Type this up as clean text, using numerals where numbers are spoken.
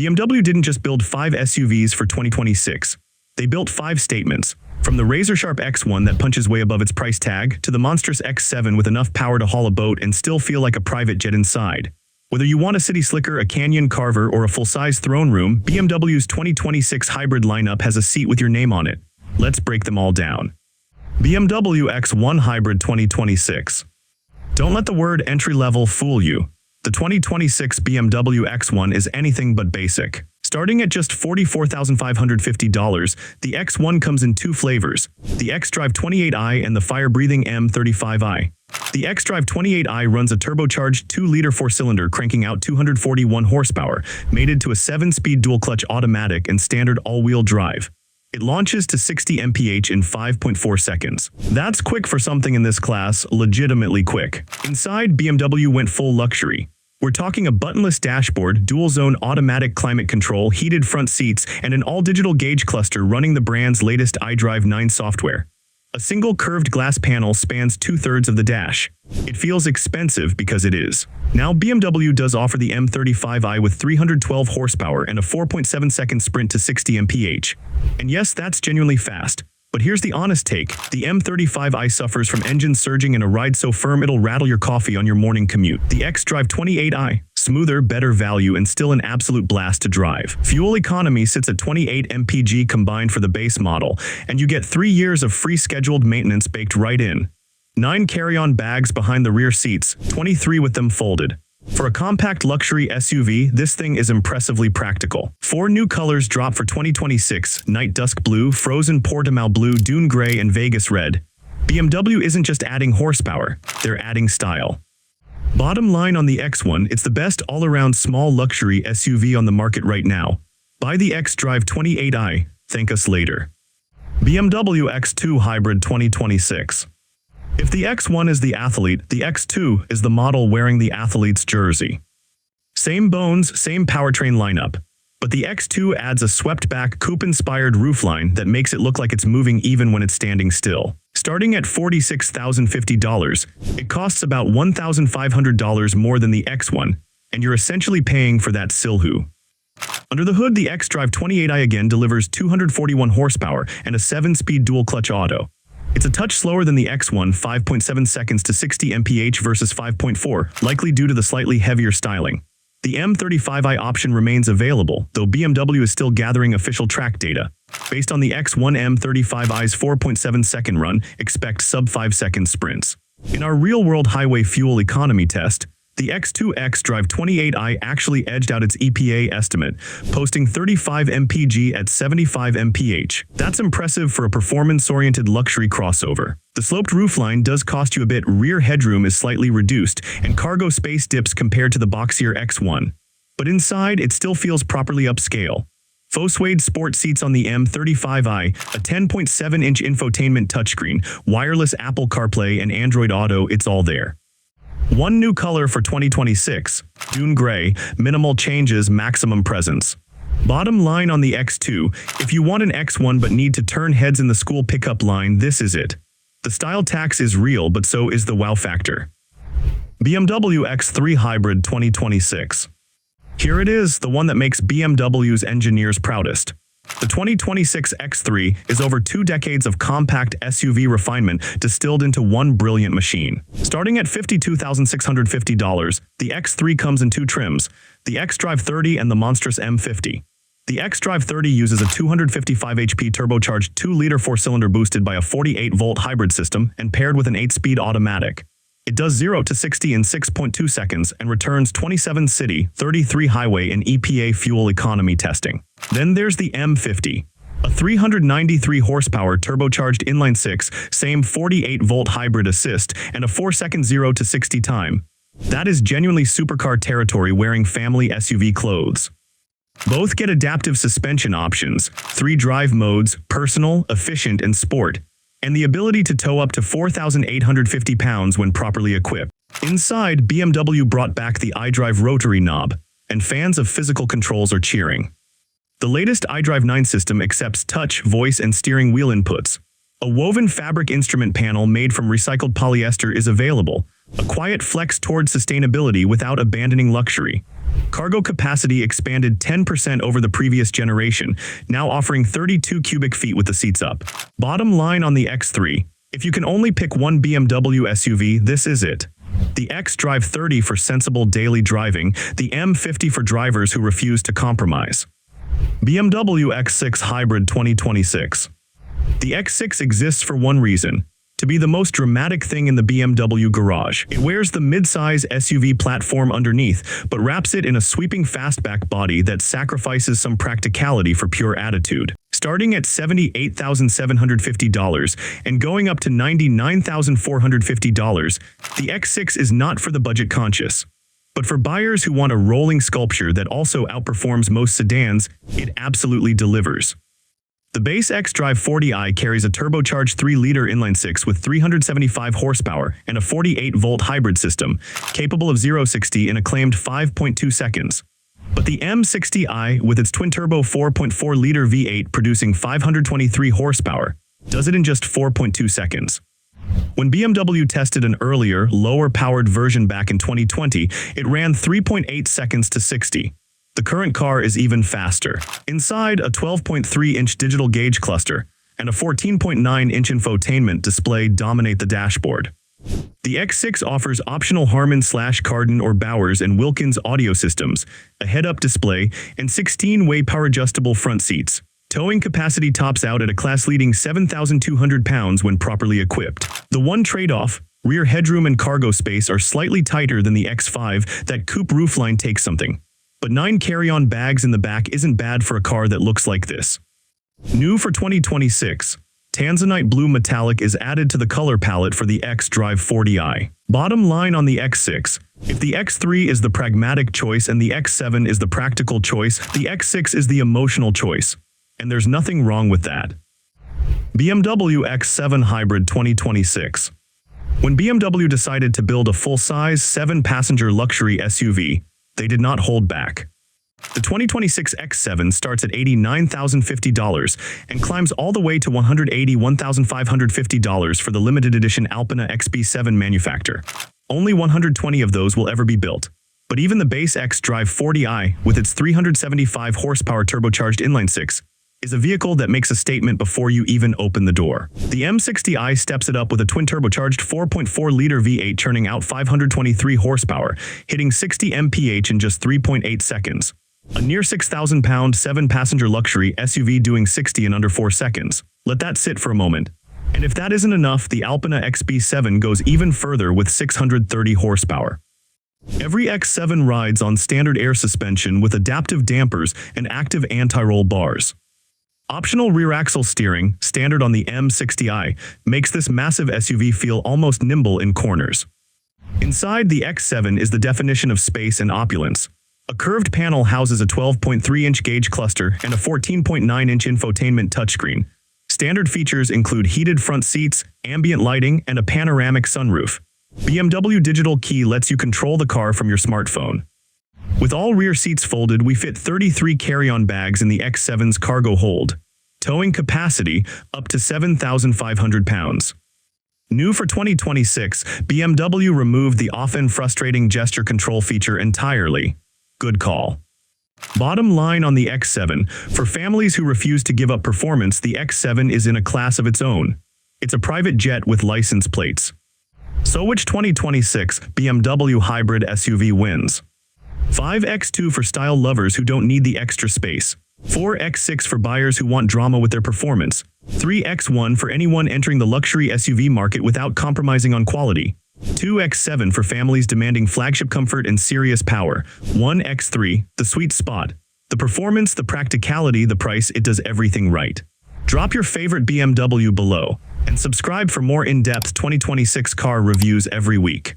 BMW didn't just build 5 SUVs for 2026. They built 5 statements. From the razor-sharp X1 that punches way above its price tag, to the monstrous X7 with enough power to haul a boat and still feel like a private jet inside. Whether you want a city slicker, a canyon carver, or a full-size throne room, BMW's 2026 hybrid lineup has a seat with your name on it. Let's break them all down. BMW X1 Hybrid 2026. Don't let the word entry-level fool you. The 2026 BMW X1 is anything but basic. Starting at just $44,550, the X1 comes in 2 flavors, the xDrive 28i and the fire-breathing M35i. The xDrive 28i runs a turbocharged 2-liter 4-cylinder cranking out 241 horsepower, mated to a 7-speed dual-clutch automatic and standard all-wheel drive. It launches to 60 mph in 5.4 seconds. That's quick for something in this class, legitimately quick. Inside, BMW went full luxury. We're talking a buttonless dashboard, dual-zone automatic climate control, heated front seats, and an all-digital gauge cluster running the brand's latest iDrive 9 software. A single curved glass panel spans 2/3 of the dash. It feels expensive because it is. Now, BMW does offer the M35i with 312 horsepower and a 4.7-second sprint to 60 mph. And yes, that's genuinely fast. But here's the honest take. The M35i suffers from engine surging and a ride so firm it'll rattle your coffee on your morning commute. The xDrive 28i, smoother, better value, and still an absolute blast to drive. Fuel economy sits at 28 mpg combined for the base model, and you get 3 years of free scheduled maintenance baked right in. 9 carry-on bags behind the rear seats, 23 with them folded. For a compact luxury SUV, this thing is impressively practical. 4 new colors drop for 2026, Night Dusk Blue, Frozen Portimao Blue, Dune Gray, and Vegas Red. BMW isn't just adding horsepower, they're adding style. Bottom line on the X1, it's the best all-around small luxury SUV on the market right now. Buy the xDrive 28i, thank us later. BMW X2 Hybrid 2026. If the X1 is the athlete, the X2 is the model wearing the athlete's jersey. Same bones, same powertrain lineup. But the X2 adds a swept-back, coupe-inspired roofline that makes it look like it's moving even when it's standing still. Starting at $46,050, it costs about $1,500 more than the X1, and you're essentially paying for that silhou. Under the hood, the xDrive 28i again delivers 241 horsepower and a 7-speed dual-clutch auto. It's a touch slower than the X1, 5.7 seconds to 60 mph versus 5.4, likely due to the slightly heavier styling. The M35i option remains available, though BMW is still gathering official track data. Based on the X1 M35i's 4.7-second run, expect sub-5-second sprints. In our real-world highway fuel economy test, the X2 xDrive 28i actually edged out its EPA estimate, posting 35 mpg at 75 mph. That's impressive for a performance-oriented luxury crossover. The sloped roofline does cost you a bit, rear headroom is slightly reduced, and cargo space dips compared to the boxier X1. But inside, it still feels properly upscale. Faux suede sport seats on the M35i, a 10.7-inch infotainment touchscreen, wireless Apple CarPlay and Android Auto, it's all there. 1 new color for 2026, Dune Gray, minimal changes, maximum presence. Bottom line on the X2, if you want an X1 but need to turn heads in the school pickup line, this is it. The style tax is real, but so is the wow factor. BMW X3 Hybrid 2026. Here it is, the one that makes BMW's engineers proudest. The 2026 X3 is over 2 decades of compact SUV refinement distilled into one brilliant machine. Starting at $52,650, the X3 comes in 2 trims, the xDrive 30 and the monstrous M50. The xDrive 30 uses a 255 HP turbocharged 2-liter 4-cylinder boosted by a 48-volt hybrid system and paired with an 8-speed automatic. It does 0 to 60 in 6.2 seconds and returns 27 city, 33 highway and EPA fuel economy testing. Then there's the M50, a 393 horsepower turbocharged inline-6, same 48-volt hybrid assist, and a 4-second 0 to 60 time. That is genuinely supercar territory wearing family SUV clothes. Both get adaptive suspension options, 3 drive modes, personal, efficient, and sport, and the ability to tow up to 4,850 pounds when properly equipped. Inside, BMW brought back the iDrive rotary knob, and fans of physical controls are cheering. The latest iDrive 9 system accepts touch, voice, and steering wheel inputs. A woven fabric instrument panel made from recycled polyester is available, a quiet flex towards sustainability without abandoning luxury. Cargo capacity expanded 10% over the previous generation, now offering 32 cubic feet with the seats up. Bottom line on the X3. If you can only pick one BMW SUV, this is it. The X-Drive 30 for sensible daily driving, the M50 for drivers who refuse to compromise. BMW X6 Hybrid 2026. The X6 exists for one reason: to be the most dramatic thing in the BMW garage. It wears the mid-size SUV platform underneath, but wraps it in a sweeping fastback body that sacrifices some practicality for pure attitude. Starting at $78,750 and going up to $99,450, the X6 is not for the budget-conscious. But for buyers who want a rolling sculpture that also outperforms most sedans, it absolutely delivers. The base X-Drive 40i carries a turbocharged 3-liter inline-six with 375 horsepower and a 48-volt hybrid system, capable of 0-60 in a claimed 5.2 seconds. But the M60i, with its twin-turbo 4.4-liter V8 producing 523 horsepower, does it in just 4.2 seconds. When BMW tested an earlier, lower-powered version back in 2020, it ran 3.8 seconds to 60. The current car is even faster. Inside, a 12.3-inch digital gauge cluster and a 14.9-inch infotainment display dominate the dashboard. The X6 offers optional Harman/Kardon or Bowers and Wilkins audio systems, a head-up display, and 16-way power-adjustable front seats. Towing capacity tops out at a class-leading 7,200 pounds when properly equipped. The one trade-off: rear headroom and cargo space are slightly tighter than the X5. That coupe roofline takes something. But 9 carry-on bags in the back isn't bad for a car that looks like this. New for 2026. Tanzanite blue metallic is added to the color palette for the X-Drive 40i. Bottom line on the X6. If the X3 is the pragmatic choice and the X7 is the practical choice, the X6 is the emotional choice. And there's nothing wrong with that. BMW X7 Hybrid 2026. When BMW decided to build a full-size 7-passenger luxury SUV, they did not hold back. The 2026 X7 starts at $89,050 and climbs all the way to $181,550 for the limited edition Alpina XB7 manufacturer. Only 120 of those will ever be built. But even the base X-Drive 40i, with its 375 horsepower turbocharged inline-six, is a vehicle that makes a statement before you even open the door. The M60i steps it up with a twin-turbocharged 4.4-liter V8 churning out 523 horsepower, hitting 60 mph in just 3.8 seconds. A near 6,000-pound, 7-passenger luxury SUV doing 60 in under 4 seconds. Let that sit for a moment. And if that isn't enough, the Alpina XB7 goes even further with 630 horsepower. Every X7 rides on standard air suspension with adaptive dampers and active anti-roll bars. Optional rear axle steering, standard on the M60i, makes this massive SUV feel almost nimble in corners. Inside, the X7 is the definition of space and opulence. A curved panel houses a 12.3-inch gauge cluster and a 14.9-inch infotainment touchscreen. Standard features include heated front seats, ambient lighting, and a panoramic sunroof. BMW Digital Key lets you control the car from your smartphone. With all rear seats folded, we fit 33 carry-on bags in the X7's cargo hold. Towing capacity up to 7,500 pounds. New for 2026, BMW removed the often frustrating gesture control feature entirely. Good call. Bottom line on the X7, for families who refuse to give up performance, the X7 is in a class of its own. It's a private jet with license plates. So which 2026 BMW hybrid SUV wins? 5 X2 for style lovers who don't need the extra space. 4 X6 for buyers who want drama with their performance. 3 X1 for anyone entering the luxury SUV market without compromising on quality. 2 X7 for families demanding flagship comfort and serious power. 1 X3, the sweet spot. The performance, the practicality, the price, it does everything right. Drop your favorite BMW below and subscribe for more in-depth 2026 car reviews every week.